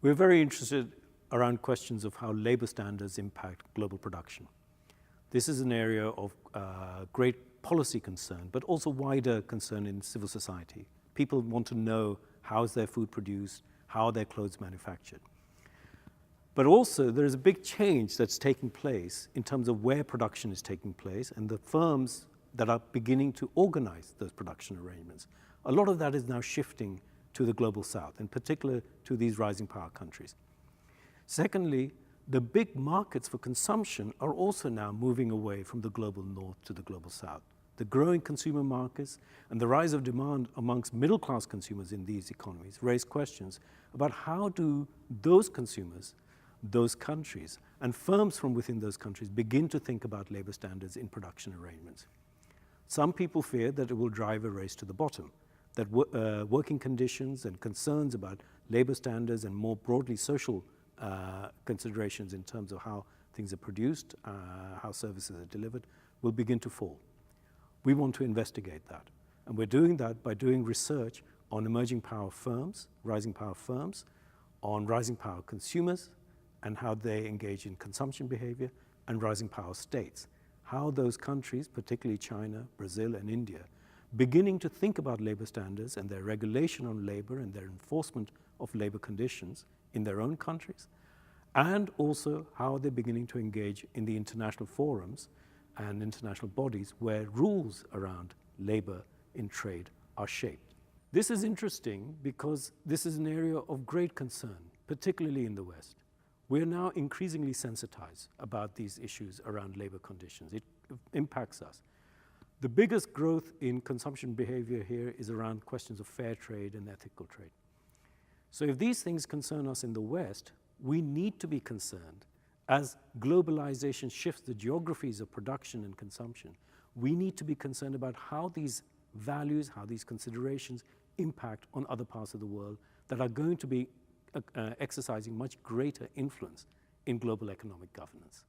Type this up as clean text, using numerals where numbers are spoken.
We're very interested around questions of how labor standards impact global production. This is an area of great policy concern, but also wider concern in civil society. People want to know how is their food produced, how are their clothes manufactured. But also there is a big change that's taking place in terms of where production is taking place and the firms that are beginning to organize those production arrangements. A lot of that is now shifting to the global south, in particular to these rising power countries. Secondly, the big markets for consumption are also now moving away from the global north to the global south. The growing consumer markets and the rise of demand amongst middle-class consumers in these economies raise questions about how do those consumers, those countries, and firms from within those countries begin to think about labor standards in production arrangements. Some people fear that it will drive a race to the bottom, that working conditions and concerns about labor standards and more broadly social considerations in terms of how things are produced, how services are delivered, will begin to fall. We want to investigate that. And we're doing that by doing research on emerging power firms, rising power firms, on rising power consumers, and how they engage in consumption behavior, and rising power states. How those countries, particularly China, Brazil, and India, beginning to think about labor standards and their regulation on labor and their enforcement of labor conditions in their own countries, and also how they're beginning to engage in the international forums and international bodies where rules around labor in trade are shaped. This is interesting because this is an area of great concern, particularly in the West. We're now increasingly sensitized about these issues around labor conditions. It impacts us. The biggest growth in consumption behavior here is around questions of fair trade and ethical trade. So if these things concern us in the West, we need to be concerned as globalization shifts the geographies of production and consumption. We need to be concerned about how these values, how these considerations impact on other parts of the world that are going to be exercising much greater influence in global economic governance.